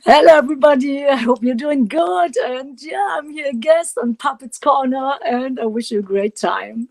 Hello, everybody. I hope you're doing good. And yeah, I'm here, guest on Poppitt's Corner, and I wish you a great time.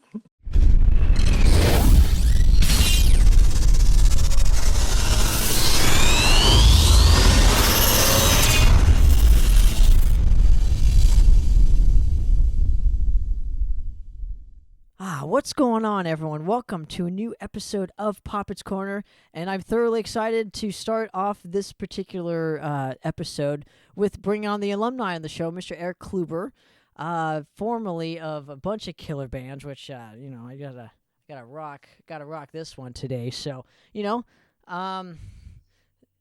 What's going on, everyone? Welcome to a new episode of Poppitt's Corner, and I'm thoroughly excited to start off this particular episode with bringing on the alumni on the show, Mr. Erik Kluiber, formerly of a bunch of killer bands, which I gotta rock this one today. So you know, um,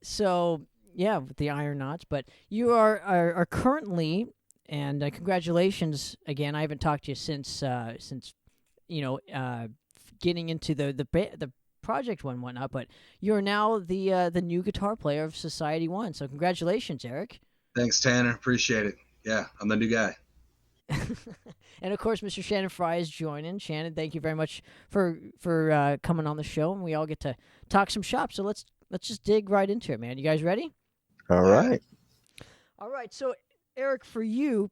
so yeah, with the Iron Knots, but you are currently. And congratulations again. I haven't talked to you since you know, getting into the project one whatnot. But you're now the new guitar player of Society One. So congratulations, Erik. Thanks, Tanner. Appreciate it. Yeah, I'm the new guy. And of course, Mr. Shannon Fry is joining. Shannon, thank you very much for coming on the show, and we all get to talk some shop. So let's just dig right into it, man. You guys ready? All Yeah. right. All right. So Erik, for you,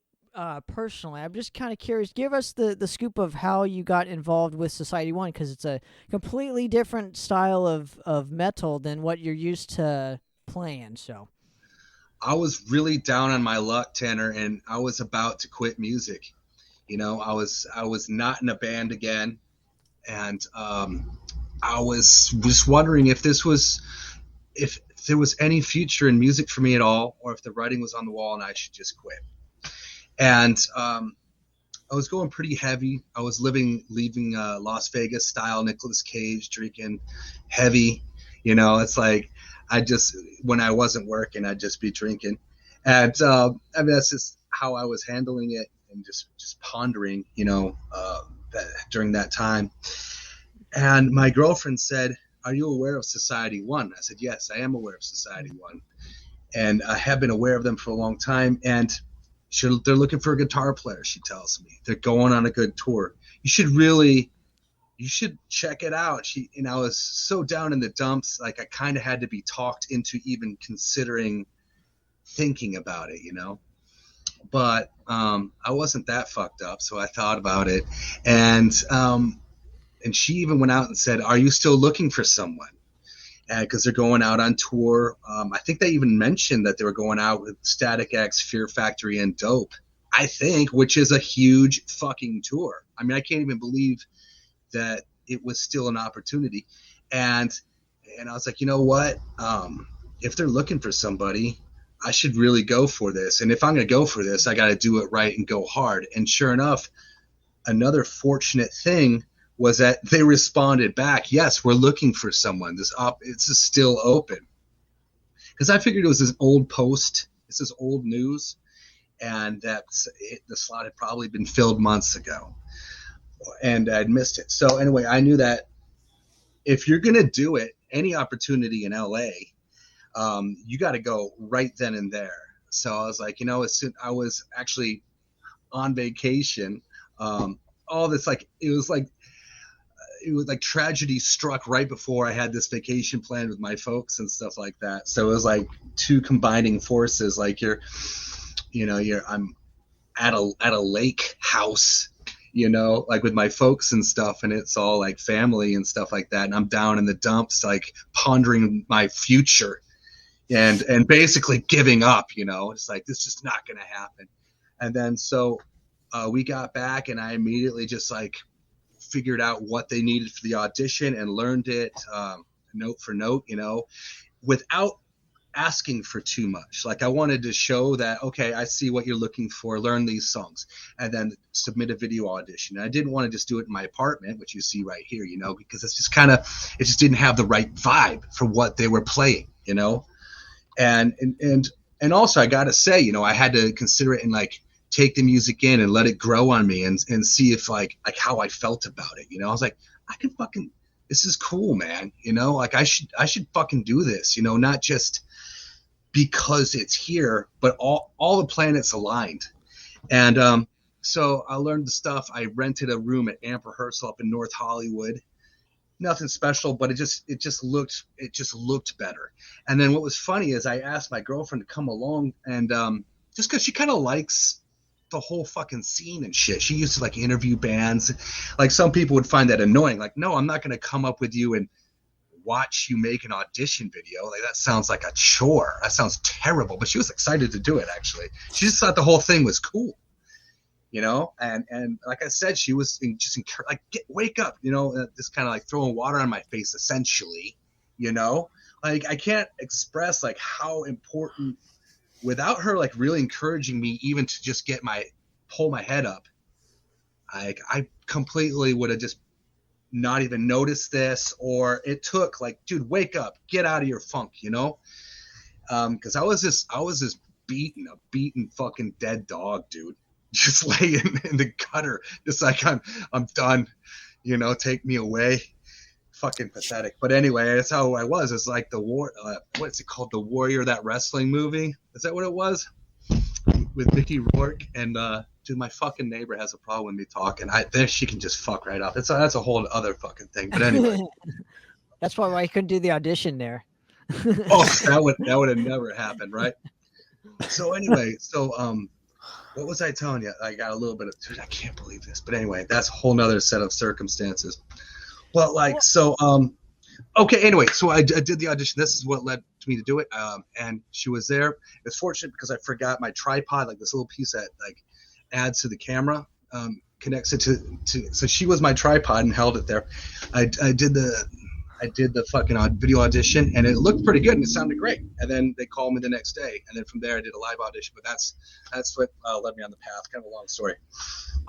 personally, I'm just kind of curious. Give us the scoop of how you got involved with Society One, because it's a completely different style of metal than what you're used to playing. So, I was really down on my luck, Tanner, and I was about to quit music. I was not in a band again, and I was just wondering if there was any future in music for me at all, or if the writing was on the wall and I should just quit. And I was going pretty heavy. I was leaving Las Vegas style Nicolas Cage, drinking heavy. It's like when I wasn't working, I'd just be drinking. And that's just how I was handling it, and just pondering, during that time. And my girlfriend said, "Are you aware of Society One?" I said, "Yes, I am aware of Society One. And I have been aware of them for a long time. And they're looking for a guitar player," she tells me. "They're going on a good tour. You should check it out." I was so down in the dumps, like I kind of had to be talked into even considering thinking about it, But I wasn't that fucked up, so I thought about it. And she even went out and said, "Are you still looking for someone?" Because they're going out on tour. I think they even mentioned that they were going out with Static X, Fear Factory, and Dope, I think, which is a huge fucking tour. I mean, I can't even believe that it was still an opportunity. And I was like, you know what? If they're looking for somebody, I should really go for this. And if I'm going to go for this, I got to do it right and go hard. And sure enough, another fortunate thing was that they responded back, "Yes, we're looking for someone. It's still open." Because I figured it was this old post, this is old news, and the slot had probably been filled months ago, and I'd missed it. So anyway, I knew that if you're gonna do it, any opportunity in LA, you got to go right then and there. So I was like, as soon I was actually on vacation, all this it was like tragedy struck right before I had this vacation planned with my folks and stuff like that. So it was like two combining forces. Like I'm at a lake house, like with my folks and stuff, and it's all like family and stuff like that. And I'm down in the dumps, like pondering my future and basically giving up, it's like, this is just not going to happen. And then, so we got back, and I immediately just like figured out what they needed for the audition and learned it note for note, without asking for too much. Like, I wanted to show that, okay, I see what you're looking for, learn these songs, and then submit a video audition. And I didn't want to just do it in my apartment, which you see right here, because it's just it just didn't have the right vibe for what they were playing, and also I got to say, I had to consider it and like take the music in and let it grow on me and see if like how I felt about it. I was like, this is cool, man. Like I should fucking do this, not just because it's here, but all the planets aligned. And so I learned the stuff. I rented a room at Amp Rehearsal up in North Hollywood, nothing special, but it just looked better. And then what was funny is I asked my girlfriend to come along, and just because she kind of likes the whole fucking scene and shit. She used to like interview bands. Like some people would find that annoying. Like, no, I'm not going to come up with you and watch you make an audition video. Like that sounds like a chore. That sounds terrible. But she was excited to do it. Actually, she just thought the whole thing was cool, you know. And like I said, she was just like, wake up, you know, just kind of like throwing water on my face, essentially, you know. Like I can't express like how important, without her like really encouraging me even to just pull my head up, I completely would have just not even noticed this. Or it took like, dude, wake up, get out of your funk, you know. Because I was just a beaten fucking dead dog, dude, just laying in the gutter, just like I'm done, you know, take me away. Fucking pathetic. But anyway, that's how I was. It's like what's it called? The Warrior, that wrestling movie. Is that what it was? With Mickey Rourke and dude, my fucking neighbor has a problem with me talking. She can just fuck right up. That's a whole other fucking thing. But anyway, that's probably why you couldn't do the audition there. Oh, that would have never happened, right? So anyway, what was I telling you? I got a little bit of, dude, I can't believe this. But anyway, that's a whole nother set of circumstances. Well, like, so, okay, anyway, so I did the audition. This is what led me to do it. And she was there. It's fortunate because I forgot my tripod, like this little piece that like adds to the camera, connects it to, so she was my tripod and held it there. I did the fucking video audition, and it looked pretty good and it sounded great. And then they called me the next day, and then from there I did a live audition. But that's what led me on the path. Kind of a long story.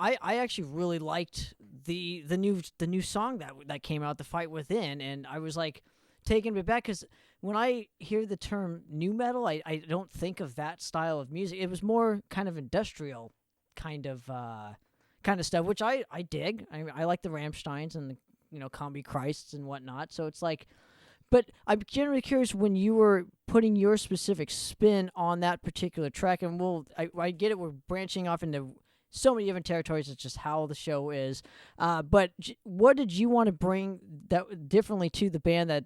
I actually really liked the new song that came out, The Fight Within, and I was like taken aback because when I hear the term nu metal, I don't think of that style of music. It was more kind of industrial kind of stuff, which I dig. I like the Rammsteins and the, you know, Combi Christs and whatnot. So it's like, but I'm generally curious when you were putting your specific spin on that particular track, and I get it, we're branching off into so many different territories. It's just how the show is. But what did you want to bring that differently to the band that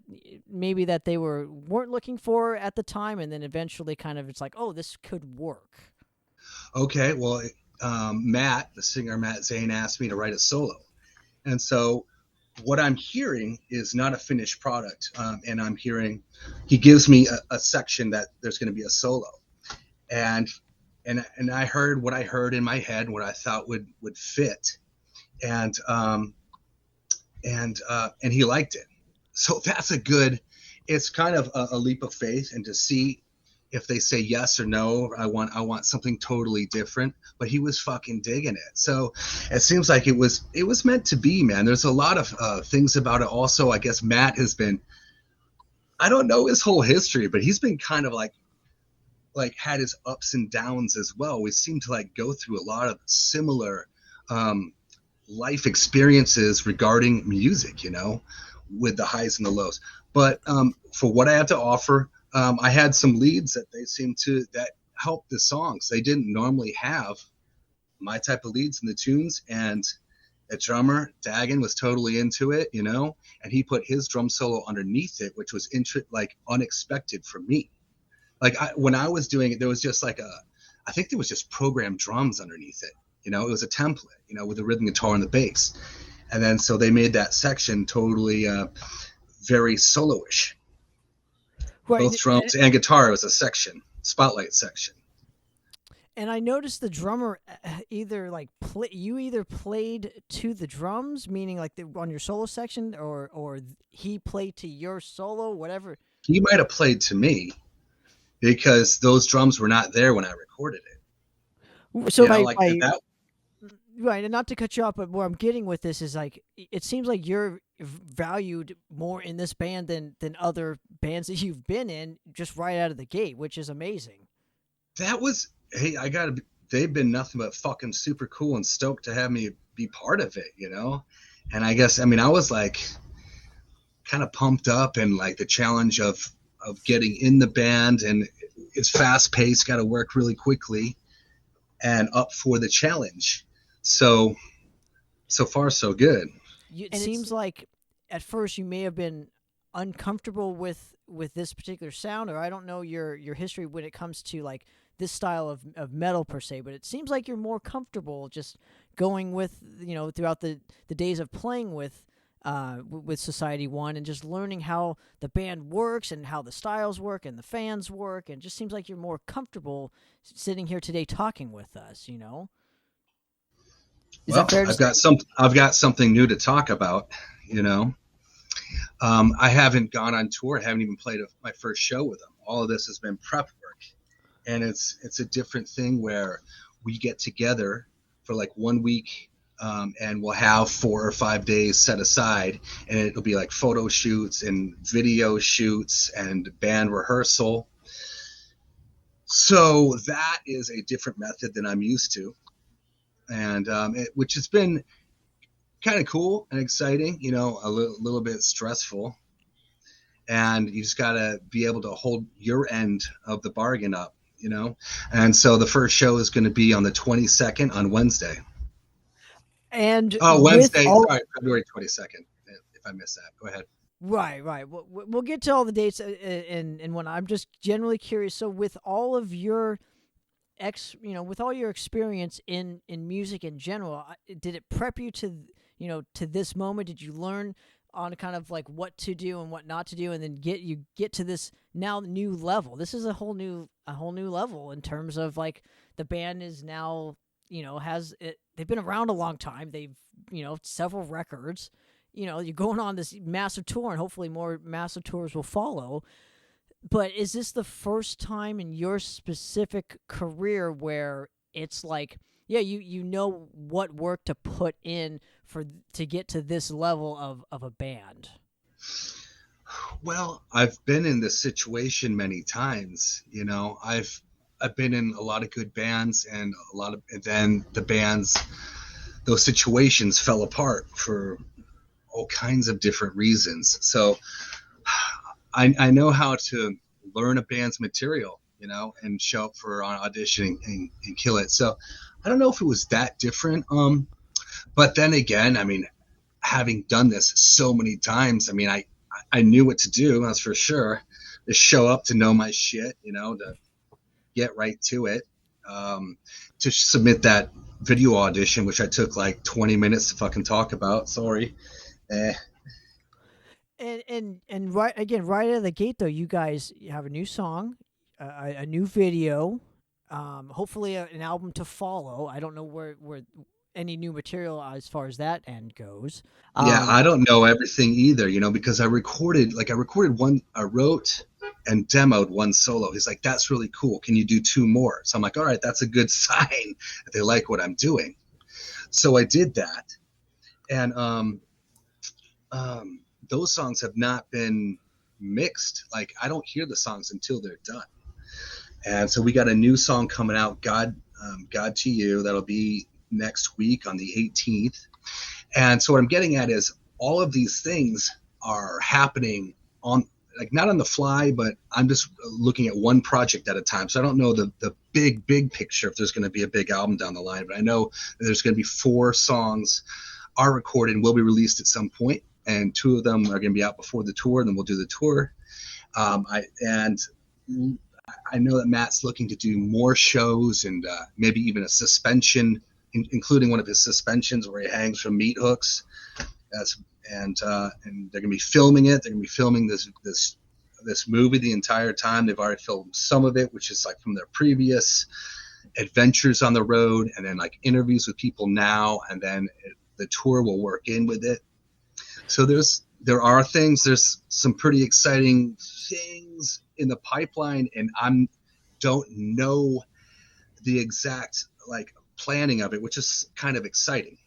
maybe that they weren't looking for at the time, and then eventually kind of it's like, oh, this could work? Okay, well, Matt, the singer Matt Zane, asked me to write a solo, and so what I'm hearing is not a finished product, and I'm hearing he gives me a section that there's going to be a solo, and I heard what I heard in my head, what I thought would fit, and he liked it. So that's it's kind of a leap of faith, and to see if they say yes or no. I want something totally different, but he was fucking digging it. So it seems like it was meant to be, man. There's a lot of things about it. Also, I guess Matt has been, I don't know his whole history, but he's been kind of like had his ups and downs as well. We seem to like go through a lot of similar life experiences regarding music, you know, with the highs and the lows. But for what I have to offer, I had some leads that that helped the songs. They didn't normally have my type of leads in the tunes, and a drummer, Dagan, was totally into it, you know, and he put his drum solo underneath it, which was unexpected for me. Like when I was doing it, there was just I think there was just programmed drums underneath it. You know, it was a template, you know, with the rhythm guitar and the bass. And then so they made that section totally very soloish. Right. Both drums and guitar was a section, spotlight section. And I noticed the drummer either played to the drums, meaning like on your solo section, or he played to your solo, whatever. He might have played to me because those drums were not there when I recorded it. So right, and not to cut you off, but where I'm getting with this is like it seems like you're valued more in this band than other bands that you've been in just right out of the gate, which is amazing. They've been nothing but fucking super cool and stoked to have me be part of it, you know? And I guess, I mean, I was like kind of pumped up, and like the challenge of getting in the band, and it's fast paced, got to work really quickly, and up for the challenge. So far so good. It seems like at first you may have been uncomfortable with this particular sound, or I don't know your history when it comes to like this style of metal per se, but it seems like you're more comfortable just going with, throughout the days of playing with Society One and just learning how the band works and how the styles work and the fans work, and just seems like you're more comfortable sitting here today talking with us. Is Well, that fair to say? I've got something new to talk about. I haven't gone on tour. I haven't even played my first show with them. All of this has been prep work, and it's a different thing where we get together for like 1 week, and we'll have 4 or 5 days set aside, and it'll be like photo shoots and video shoots and band rehearsal. So that is a different method than I'm used to, and which has been kind of cool and exciting, a little bit stressful. And you just got to be able to hold your end of the bargain up, And so the first show is going to be on the 22nd on Wednesday. And Wednesday, sorry, February 22nd, if I missed that. Go ahead. Right. We'll get to all the dates and when I'm just generally curious. So with all of your with all your experience in music in general, did it prep you to this moment? Did you learn on kind of like what to do and what not to do, and then get to this now new level? This is a whole new level in terms of like the band is now they've been around a long time. They've several records. You're going on this massive tour, and hopefully more massive tours will follow. But is this the first time in your specific career where it's like, yeah, you know what work to put in to get to this level of a band? Well, I've been in this situation many times. I've been in a lot of good bands, and then the bands, those situations fell apart for all kinds of different reasons. So I know how to learn a band's material, and show up for an audition and kill it. So I don't know if it was that different. But then again, having done this so many times, I knew what to do. That's for sure. Just show up to know my shit, to get right to it. To submit that video audition, which I took like 20 minutes to fucking talk about. Sorry. And right out of the gate though, you guys have a new song, a new video, hopefully an album to follow. I don't know where any new material as far as that end goes. Yeah, I don't know everything either, because I wrote and demoed one solo. He's like, that's really cool. Can you do 2 more? So I'm like, all right, that's a good sign that they like what I'm doing. So I did that. And those songs have not been mixed. Like, I don't hear the songs until they're done. And so we got a new song coming out, God to You. That'll be next week on the 18th. And so what I'm getting at is all of these things are happening on, like, not on the fly, but I'm just looking at one project at a time. So I don't know the big picture if there's going to be a big album down the line, but I know that there's going to be 4 songs are recorded and will be released at some point, and 2 of them are going to be out before the tour, and then we'll do the tour. I know that Matt's looking to do more shows, and maybe even a suspension, including one of his suspensions where he hangs from meat hooks. And they're going to be filming it. They're going to be filming this movie the entire time. They've already filmed some of it, which is like from their previous adventures on the road, and then like interviews with people now, and then the tour will work in with it. So there's some pretty exciting things in the pipeline, and don't know the exact like planning of it, which is kind of exciting,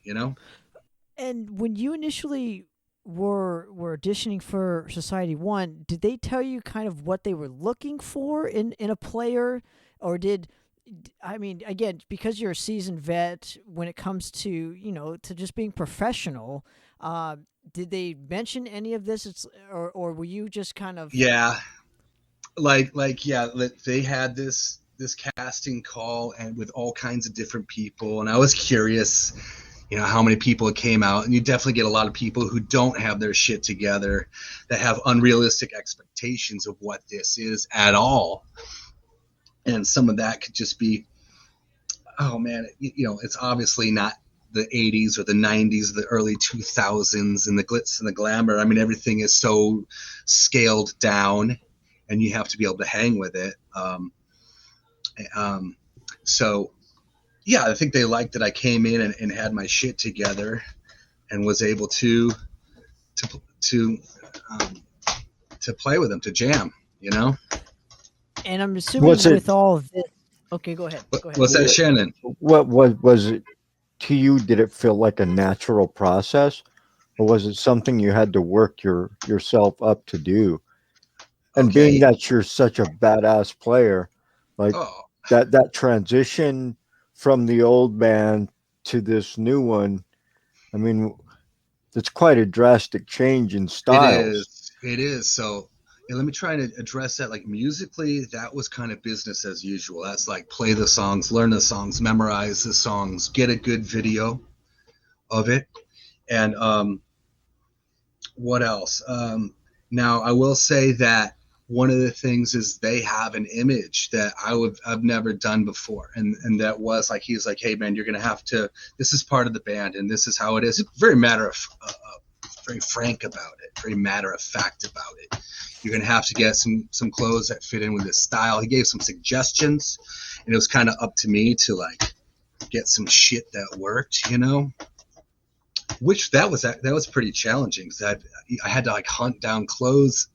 And when you initially were auditioning for Society One, did they tell you kind of what they were looking for in a player, or again, because you're a seasoned vet when it comes to to just being professional, did they mention any of this? Or were you just kind of they had this casting call and with all kinds of different people, and I was curious, you know, how many people came out, and you definitely get a lot of people who don't have their shit together, that have unrealistic expectations of what this is at all. And some of that could just be, oh man, you know, it's obviously not the 80s or the 90s, the early 2000s, and the glitz and the glamour. I mean, everything is so scaled down, and you have to be able to hang with it. So yeah, I think they liked that I came in and had my shit together, and was able to to play with them, to jam, you know. And I'm assuming Was it with all of this. Okay, go ahead. Go ahead. What's that, Shannon? what was it to you? Did it feel like a natural process, or was it something you had to work yourself up to do? And Okay. being that you're such a badass player, like Oh, that transition from the old band to this new one, I mean, it's quite a drastic change in it styles. is. It is. So yeah, let me try to address that. Like, musically, that was kind of business as usual. That's like play the songs, learn the songs, memorize the songs, get a good video of it. And what else? Now, I will say that one of the things is they have an image that I've never done before, and that was like, he's like, hey man, you're gonna have to. This is part of the band, and this is how it is. It's very very frank about it, very matter of fact about it. You're gonna have to get some clothes that fit in with this style. He gave some suggestions, and it was kind of up to me to like get some shit that worked, you know. Which that was pretty challenging, because I had to like hunt down clothes,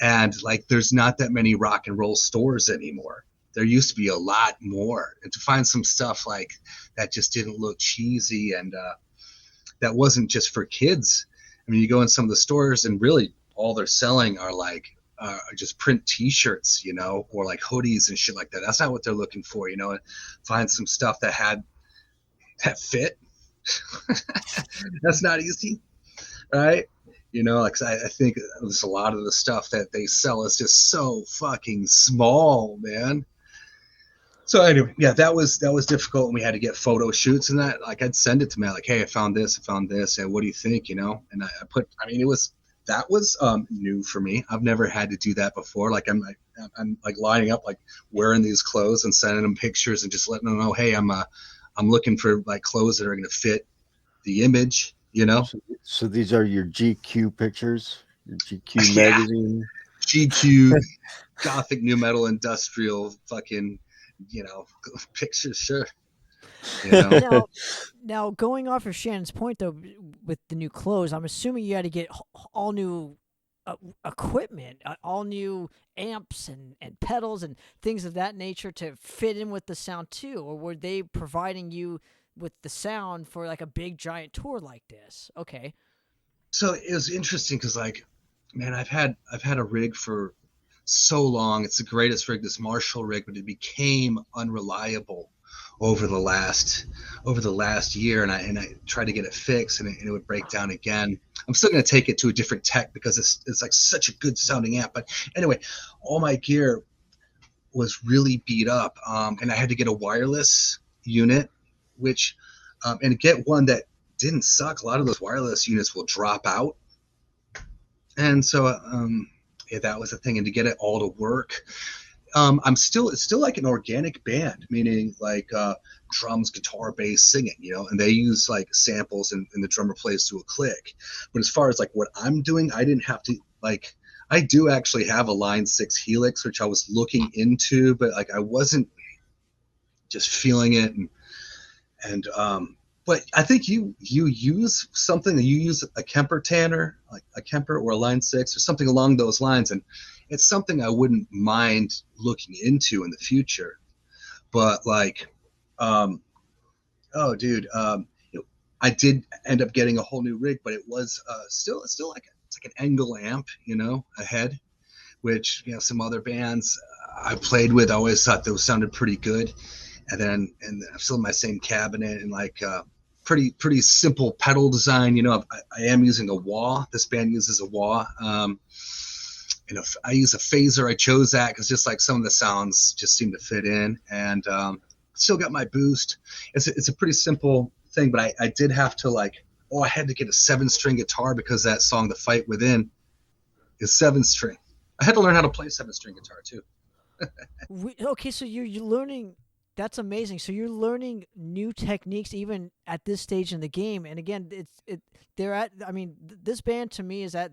and like there's not that many rock and roll stores anymore. There used to be a lot more, and to find some stuff like that just didn't look cheesy, and that wasn't just for kids. I mean, you go in some of the stores, and really all they're selling are like just print T-shirts, you know, or like hoodies and shit like that. That's not what they're looking for, you know. Find some stuff that fit. That's not easy, right? You know, like I think there's a lot of the stuff that they sell is just so fucking small, man. So anyway, yeah, that was difficult, and we had to get photo shoots and that. Like, I'd send it to Matt, like, hey, I found this, and what do you think, you know? And I mean, that was new for me. I've never had to do that before. Like, I'm like lining up, like wearing these clothes and sending them pictures and just letting them know, hey, I'm looking for like clothes that are going to fit the image, you know. So these are your GQ pictures, your GQ Yeah. magazine. GQ, gothic new metal industrial fucking, you know, pictures, sure. You know? Now, going off of Shannon's point though, with the new clothes, I'm assuming you had to get all new equipment, all new amps and pedals and things of that nature to fit in with the sound too, or were they providing you with the sound for like a big giant tour like this? Okay. So it was interesting because, like, man, I've had a rig for so long. It's the greatest rig, this Marshall rig, but it became unreliable over the last year, and I tried to get it fixed, and it would break down again. I'm still going to take it to a different tech because it's like such a good sounding amp. But anyway, all my gear was really beat up, and I had to get a wireless unit, which and get one that didn't suck. A lot of those wireless units will drop out, and so yeah, that was the thing. And to get it all to work, it's still like an organic band, meaning like drums, guitar, bass, singing, you know, and they use like samples, and the drummer plays to a click. But as far as like what I'm doing, I didn't have to, like, I do actually have a Line 6 Helix, which I was looking into, but like I wasn't just feeling it, and but I think you use something, you use a Kemper Tanner, like a Kemper or a Line 6 or something along those lines, and it's something I wouldn't mind looking into in the future. But like, oh dude, I did end up getting a whole new rig, but it was still like it's like an Engel amp, you know, a head, which, you know, some other bands I played with, I always thought those sounded pretty good. And I'm still in my same cabinet, and like pretty simple pedal design. You know, I am using a wah. This band uses a wah. You know, I use a phaser. I chose that because just like some of the sounds just seem to fit in, and still got my boost. It's a pretty simple thing, but I did have to I had to get a 7-string guitar because that song, The Fight Within, is 7-string. I had to learn how to play 7-string guitar too. Okay, so you're learning. That's amazing. So you're learning new techniques even at this stage in the game. And again, they're at. I mean, this band to me is at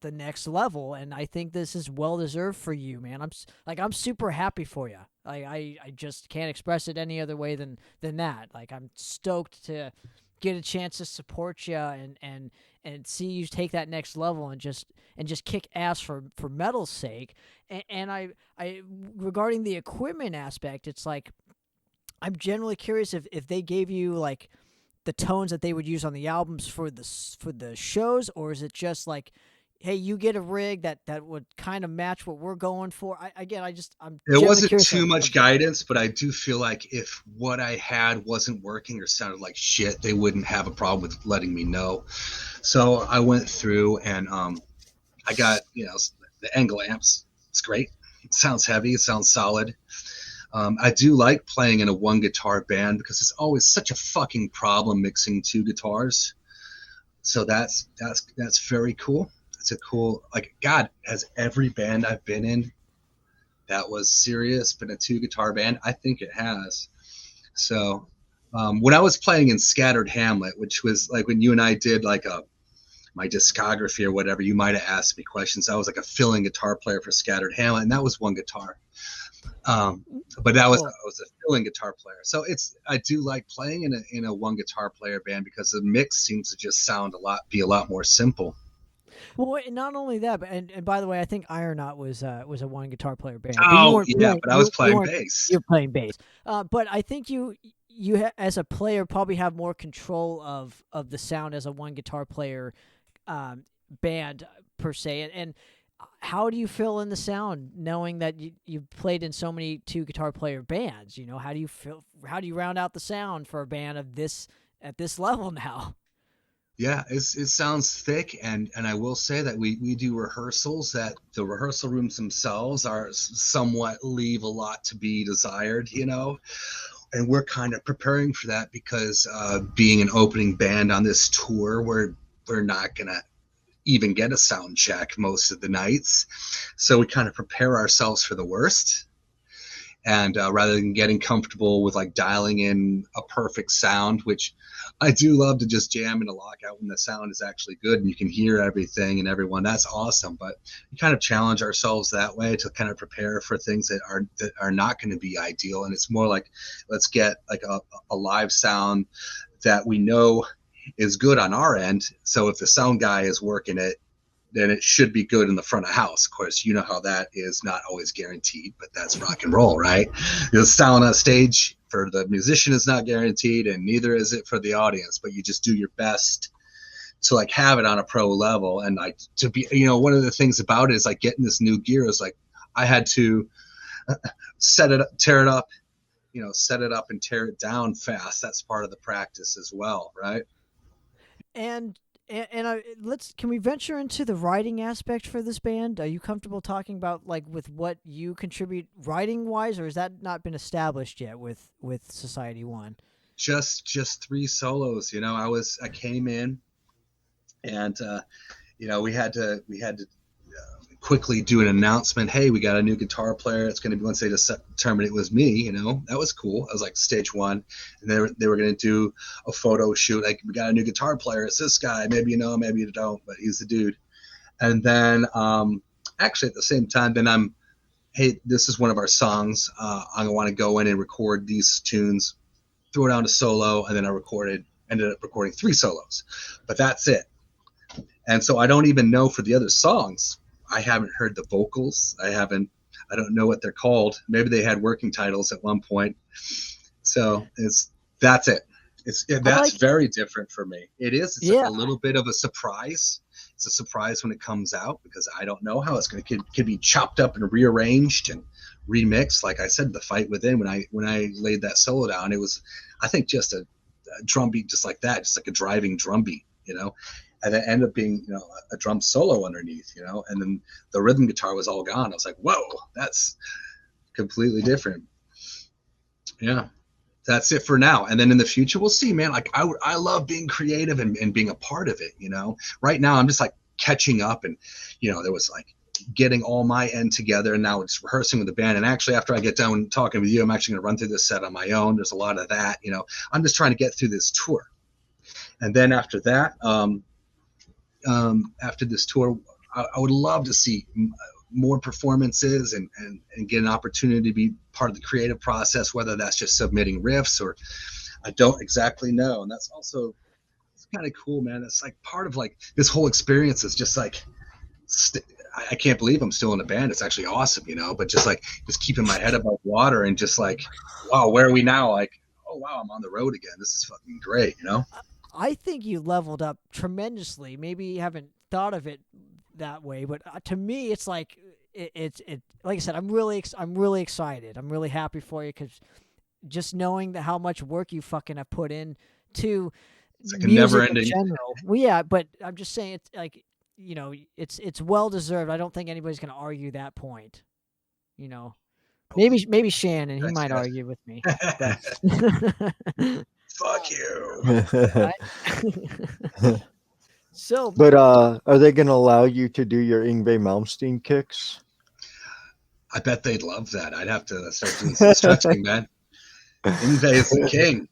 the next level, and I think this is well deserved for you, man. I'm super happy for you. I just can't express it any other way than that. Like, I'm stoked to get a chance to support you and see you take that next level and just kick ass for metal's sake. And I regarding the equipment aspect, it's like, I'm generally curious if they gave you like the tones that they would use on the albums for the shows, or is it just like, hey, you get a rig that would kind of match what we're going for? I'm It wasn't too much guidance, but I do feel like if what I had wasn't working or sounded like shit, they wouldn't have a problem with letting me know. So I went through and I got, the Angle amps. It's great. It sounds heavy. It sounds solid. I do like playing in a one guitar band because it's always such a fucking problem mixing two guitars. So that's very cool. It's a cool, God, has every band I've been in that was serious been a 2-guitar band? I think it has. So when I was playing in Scattered Hamlet, which was like when you and I did my discography or whatever, you might have asked me questions. I was like a filling guitar player for Scattered Hamlet, and that was one guitar. But I was a filling guitar player. So I do like playing in a one guitar player band because the mix seems to just be a lot more simple. Well, not only that, but and by the way, I think Ironaut was a one guitar player band. But I was playing bass. You're playing bass. But I think you as a player probably have more control of the sound as a one guitar player band per se. And how do you fill in the sound knowing that you've played in so many 2-guitar player bands? How do you round out the sound for a band of this at this level now? Yeah, it sounds thick, and I will say that we do rehearsals that the rehearsal rooms themselves are somewhat leave a lot to be desired, and we're kind of preparing for that because being an opening band on this tour, we're not gonna even get a sound check most of the nights, so we kind of prepare ourselves for the worst. And rather than getting comfortable with dialing in a perfect sound, which I do love to just jam in a lockout when the sound is actually good and you can hear everything and everyone, that's awesome. But we kind of challenge ourselves that way to kind of prepare for things that are not going to be ideal. And it's more like, let's get a live sound that we know is good on our end. So if the sound guy is working it, then it should be good in the front of house. Of course, you know how that is not always guaranteed, but that's rock and roll, right? The sound on stage for the musician is not guaranteed, and neither is it for the audience, but you just do your best to have it on a pro level. And to be, one of the things about it is getting this new gear is I had to set it up, tear it up, set it up and tear it down fast. That's part of the practice as well, right? And can we venture into the writing aspect for this band? Are you comfortable talking about with what you contribute writing wise, or has that not been established yet with Society One? Just 3 solos. I came in, and we had to quickly do an announcement. Hey, we got a new guitar player. It's going to be, once they determined it was me, that was cool. I was stage 1, and they were going to do a photo shoot. We got a new guitar player. It's this guy. Maybe you know him, maybe you don't, but he's the dude. And then actually at the same time, then hey, this is one of our songs. I want to go in and record these tunes, throw it down to solo, and then I ended up recording 3 solos, but that's it. And so I don't even know for the other songs. I haven't heard the vocals. I don't know what they're called. Maybe they had working titles at one point. So that's it. That's very different for me. It is. It's a little bit of a surprise. It's a surprise when it comes out because I don't know how it's going to could be chopped up and rearranged and remixed. Like I said, The Fight Within, when I laid that solo down, it was, I think, just a drum beat just like that, just like a driving drum beat, and it ended up being, a drum solo underneath, and then the rhythm guitar was all gone. I was like, whoa, that's completely different. Yeah. that's it for now. And then in the future, we'll see, man. Like I love being creative and being a part of it, you know. Right now I'm just like catching up, and you know, there was like getting all my end together, and now it's rehearsing with the band. And actually, after I get done talking with you, I'm actually going to run through this set on my own. There's a lot of that, you know. I'm just trying to get through this tour, and then after that, after this tour, I would love to see more performances and get an opportunity to be part of the creative process, whether that's just submitting riffs or I don't exactly know. And that's also, it's kind of cool, man. It's like part of like this whole experience is just like, I can't believe I'm still in a band. It's actually awesome, you know, but just keeping my head above water and just like, wow, where are we now? Like, oh wow, I'm on the road again. This is fucking great, you know? I think you leveled up tremendously. Maybe you haven't thought of it that way, but to me, it's like it's like I said, I'm really excited. I'm really happy for you, because just knowing how much work you fucking have put in to it's like a music never-ending. in general. Well, yeah, but I'm just saying, it's like, you know, it's well deserved. I don't think anybody's gonna argue that point. You know, maybe Shannon, he might argue with me. Fuck you. So, but are they going to allow you to do your Yngwie Malmsteen kicks? I bet they'd love that. I'd have to start doing some stretching, man. Yngwie is the king.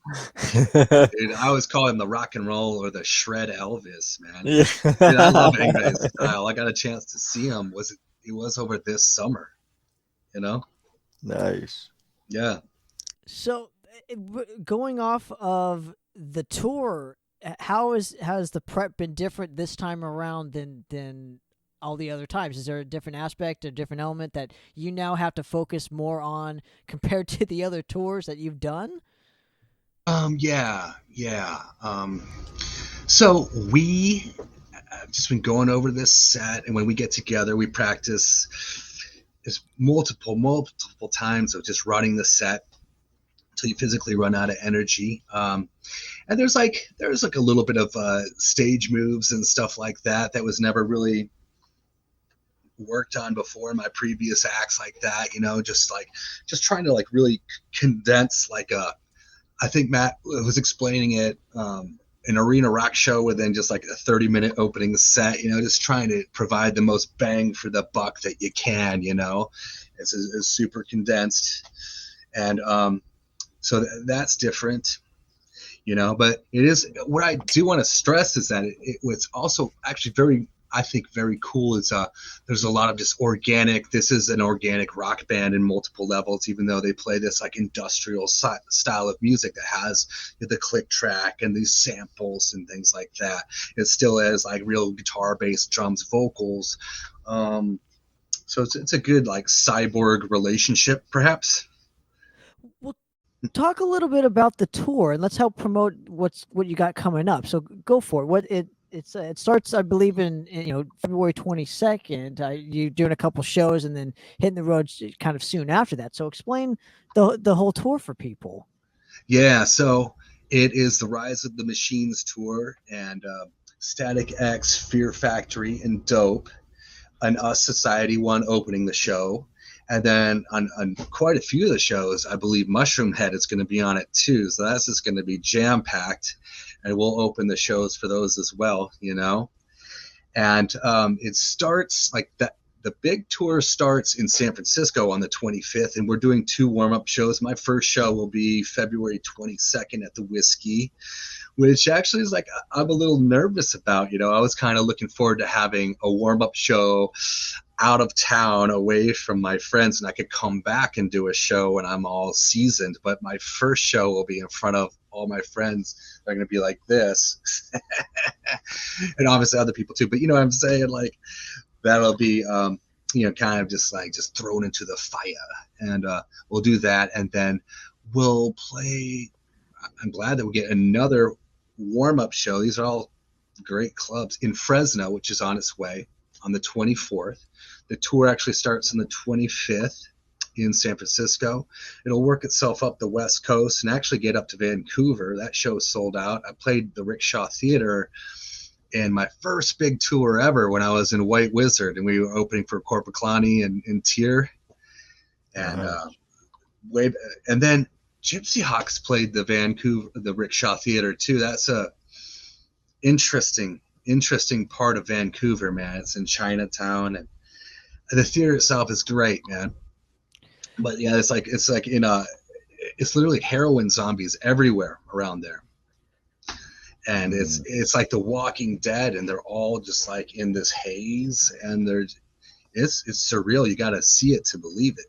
Dude, I always call him the rock and roll or the shred Elvis, man. Yeah. Dude, I love Yngwie's style. I got a chance to see him. It was over this summer, you know? Nice. Yeah. So, going off of the tour, has the prep been different this time around than all the other times? Is there a different aspect, a different element that you now have to focus more on compared to the other tours that you've done? Yeah. So we have just been going over this set, and when we get together, we practice there's multiple times of just running the set until you physically run out of energy. And there's like a little bit of stage moves and stuff like that was never really worked on before in my previous acts like that, you know, just trying to like really condense I think Matt was explaining it, an arena rock show within just like a 30-minute opening set, you know, just trying to provide the most bang for the buck that you can, you know. It's super condensed. And so that's different, you know, but it is, what I do want to stress is that what's also actually very cool is there's a lot of just organic. This is an organic rock band in multiple levels, even though they play this like industrial style of music that has the click track and these samples and things like that. It still has like real guitar, bass, drums, vocals. So it's a good like cyborg relationship, perhaps. Well, talk a little bit about the tour, and let's help promote what you got coming up. So go for it. It starts, I believe, in February 22nd. You're doing a couple shows and then hitting the road kind of soon after that. So explain the whole tour for people. Yeah, so it is the Rise of the Machines tour, and Static X, Fear Factory, and Dope, and Us Society One opening the show. And then on quite a few of the shows, I believe Mushroom Head is going to be on it too. So that's just going to be jam-packed. And we'll open the shows for those as well, you know. And it starts like that. The big tour starts in San Francisco on the 25th, and we're doing 2 warm-up shows. My first show will be February 22nd at the Whiskey, which actually is like I'm a little nervous about. You know, I was kind of looking forward to having a warm-up show out of town away from my friends, and I could come back and do a show when I'm all seasoned. But my first show will be in front of all my friends. They're going to be like this. And obviously other people too. But you know what I'm saying? Like, that'll be, kind of just thrown into the fire. And we'll do that. And then we'll play. I'm glad that we get another warm-up show. These are all great clubs in Fresno, which is on its way on the 24th. The tour actually starts on the 25th in San Francisco. It'll work itself up the West Coast and actually get up to Vancouver. That show is sold out. I played the Rickshaw Theater in my first big tour ever when I was in White Wizard, and we were opening for Corpaclani and Tyr. And and then Gypsy Hawks played the Rickshaw Theater too. That's a interesting part of Vancouver, man. It's in Chinatown, and the theater itself is great, man. But yeah, it's like it's literally heroin zombies everywhere around there. And it's like The Walking Dead, and they're all just like in this haze, and it's surreal. You got to see it to believe it.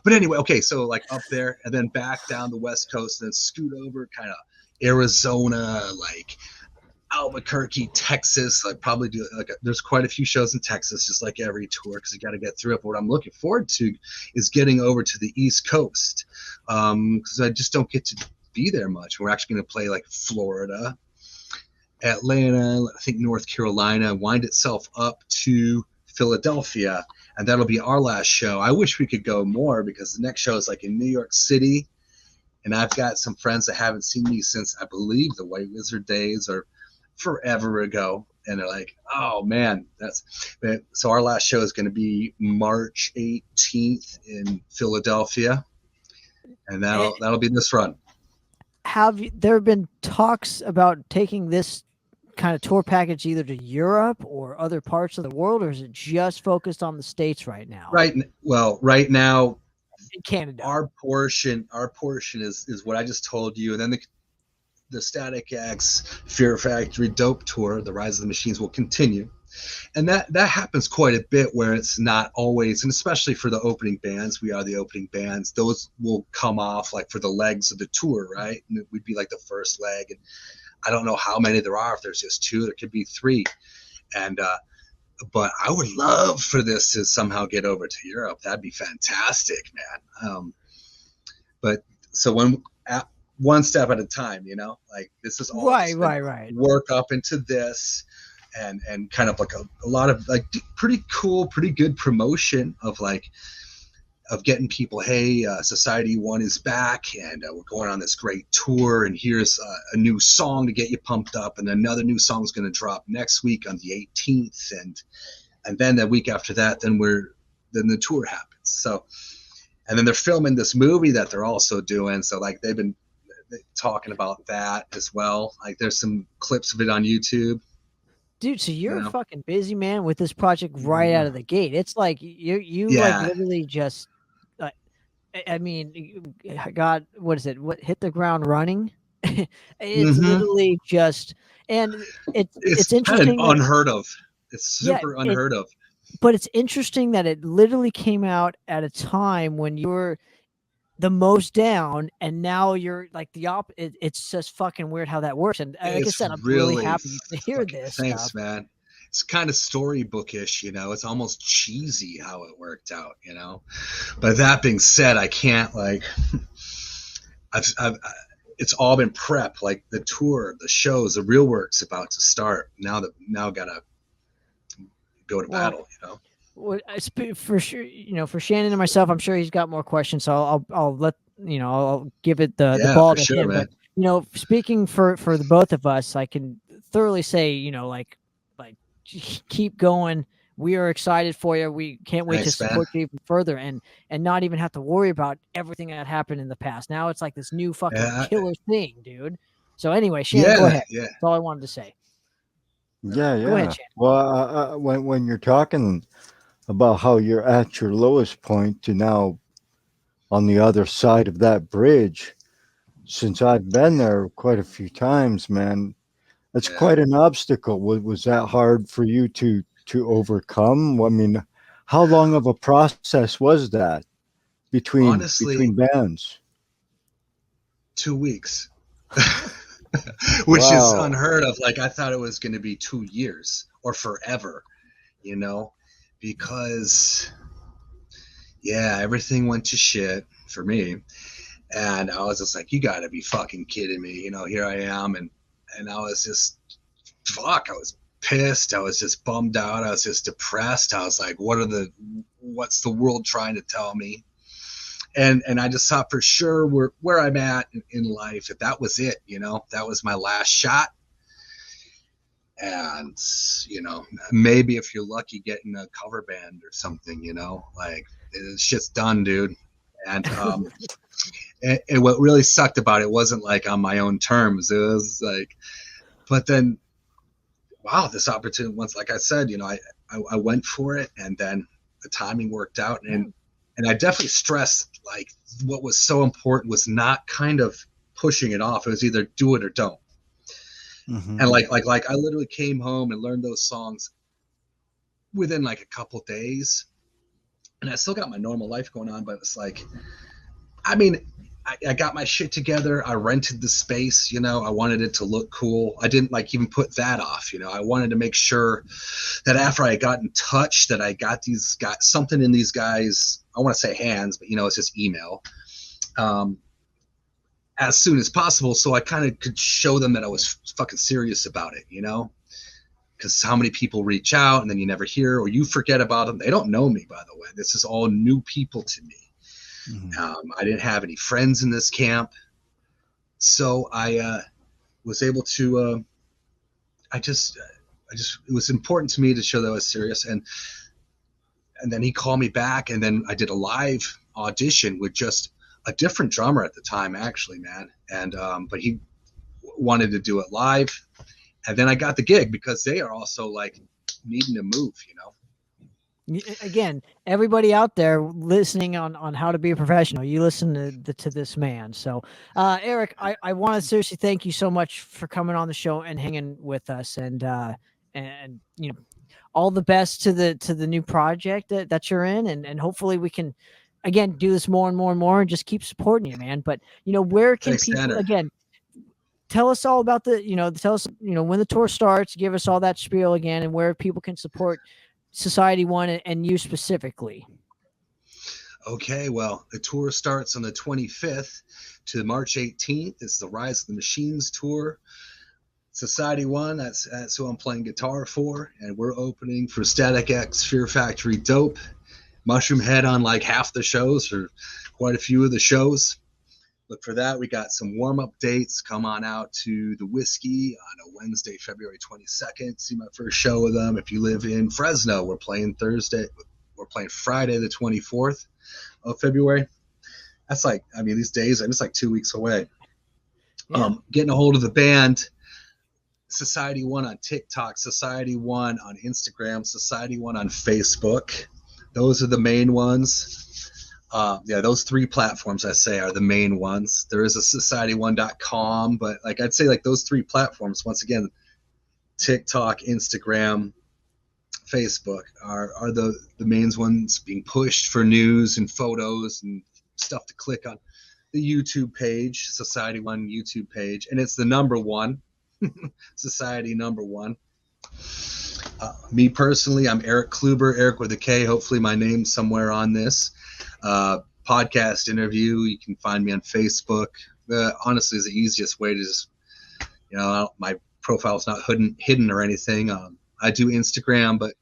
But anyway, okay, so like up there, and then back down the West Coast, and then scoot over kind of Arizona, like Albuquerque, Texas. Like probably do like there's quite a few shows in Texas, just like every tour, because you got to get through it. But what I'm looking forward to is getting over to the East Coast, because I just don't get to be there much. We're actually going to play like Florida, Atlanta, I think North Carolina, wind itself up to Philadelphia, and that'll be our last show. I wish we could go more, because the next show is like in New York City, and I've got some friends that haven't seen me since, I believe, the White Wizard days or forever ago, and they're like, oh man, so our last show is going to be March 18th in Philadelphia, and that'll be this run. Have there been talks about taking this kind of tour package either to Europe or other parts of the world, or is it just focused on the States right now? Right now in Canada, our portion is what I just told you, and then the Static X Fear Factory Dope Tour, the Rise of the Machines, will continue. And that happens quite a bit, where it's not always, and especially for the opening bands, we are the opening bands, those will come off like for the legs of the tour, right? And we'd be like the first leg, and I don't know how many there are. If there's just 2, there could be 3. And but I would love for this to somehow get over to Europe. That'd be fantastic, man. But so one step at a time, like this is all right. Work up into this, and kind of like a lot of like pretty cool, pretty good promotion of getting people, hey, Society 1 is back, and we're going on this great tour, and here's a new song to get you pumped up, and another new song is going to drop next week on the 18th, and then the week after that, then the tour happens. So, and then they're filming this movie that they're also doing, so like they've been talking about that as well. Like there's some clips of it on YouTube. Dude, so you're a fucking busy man with this project right out of the gate. It's like you like literally just, I mean, God, what is it? What hit the ground running? It's literally just, and it's interesting. Kind of unheard of. It's super unheard of. But it's interesting that it literally came out at a time when you were the most down, and now you're like the opposite. It's just fucking weird how that works. And like I said, I'm really happy to hear this. Thanks, stuff. Man. It's kind of storybookish, It's almost cheesy how it worked out, But that being said, I can't it's all been prep, like the tour, the shows, the real work's about to start. Now gotta go to battle, Well, for sure, for Shannon and myself, I'm sure he's got more questions. So I'll let I'll give it the ball to him. Man. But speaking for the both of us, I can thoroughly say, like keep going. We are excited for you. We can't wait to support you even further, and not even have to worry about everything that happened in the past. Now it's like this new fucking killer thing, dude. So anyway, Shannon, go ahead. Yeah. That's all I wanted to say. Yeah. Go ahead, Shannon. Well, when you're talking about how you're at your lowest point to now on the other side of that bridge, since I've been there quite a few times, man, that's quite an obstacle. Was that hard for you to overcome? I mean, how long of a process was that between bands? 2 weeks, which is unheard of. Like I thought it was going to be 2 years or forever, because everything went to shit for me, and I was just like, you got to be fucking kidding me, here I am, and I was just I was pissed, I was just bummed out, I was just depressed. I was like, what's the world trying to tell me? And I just thought for sure where I'm at in life, if that was it, that was my last shot. And maybe if you're lucky getting a cover band or something, like it's shit's done, dude. And And what really sucked about it wasn't like on my own terms. It was like, but then, wow, this opportunity, once, like I said, I went for it, and then the timing worked out. And I definitely stressed, like, what was so important was not kind of pushing it off. It was either do it or don't. Mm-hmm. And like I literally came home and learned those songs within like a couple days, and I still got my normal life going on, but it's like, I mean, I got my shit together. I rented the space, I wanted it to look cool. I didn't like even put that off, I wanted to make sure that after I got in touch that I got something in these guys, I want to say hands, but it's just email, as soon as possible. So I kind of could show them that I was fucking serious about it, because how many people reach out and then you never hear, or you forget about them. They don't know me, by the way. This is all new people to me. Mm-hmm. I didn't have any friends in this camp, so I was able to. It was important to me to show that I was serious, and then he called me back, and then I did a live audition with just a different drummer at the time, actually, man. And but he wanted to do it live, and then I got the gig because they are also like needing to move, Again, everybody out there listening on how to be a professional, you listen to this man. So, Erik, I want to seriously thank you so much for coming on the show and hanging with us, and all the best to the new project that you're in, and hopefully we can again do this more and more and more, and just keep supporting you, man. But where can people again? Tell us all about tell us when the tour starts. Give us all that spiel again, and where people can support Society One and you specifically. Okay, well, the tour starts on the 25th to March 18th. It's the Rise of the Machines tour. Society One, that's who I'm playing guitar for, and we're opening for Static X, Fear Factory, Dope, Mushroom Head on like half the shows, or quite a few of the shows. Look for that. We got some warm-up dates. Come on out to the Whiskey on a Wednesday, February 22nd. See my first show with them. If you live in Fresno, we're playing Thursday. We're playing Friday, the 24th of February. That's like, I mean, these days, it's like 2 weeks away. Yeah. Getting a hold of the band, Society One on TikTok, Society One on Instagram, Society One on Facebook. Those are the main ones. Those three platforms I say are the main ones. There is a society1.com, but like I'd say like those three platforms, once again, TikTok, Instagram, Facebook are the main ones being pushed for news and photos and stuff to click on. The YouTube page, Society One YouTube page, and it's the number one, Society number one. Me personally, I'm Erik Kluiber, Erik with a K. Hopefully my name's somewhere on this. Podcast interview. You can find me on Facebook. Honestly, is the easiest way to just, my profile's not hidden or anything. I do Instagram, but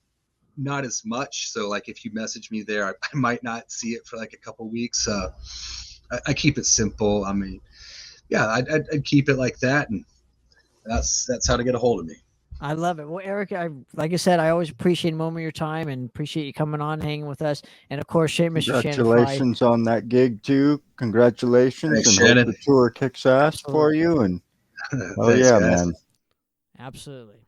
not as much. So like if you message me there, I might not see it for like a couple weeks. I keep it simple. I mean, yeah, I'd keep it like that, and that's how to get a hold of me. I love it. Well, Erik, like I said, I always appreciate a moment of your time and appreciate you coming on, hanging with us. And of course, Mr. Congratulations on that gig too. Congratulations. Thanks, and hope the tour kicks ass for you. And Thanks, yeah, guys. man. Absolutely.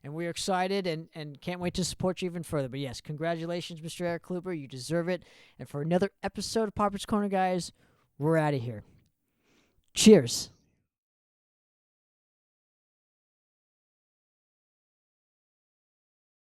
And we're excited and can't wait to support you even further. But yes, congratulations, Mr. Erik Kluiber. You deserve it. And for another episode of Poppitt's Corner, guys, we're out of here. Cheers.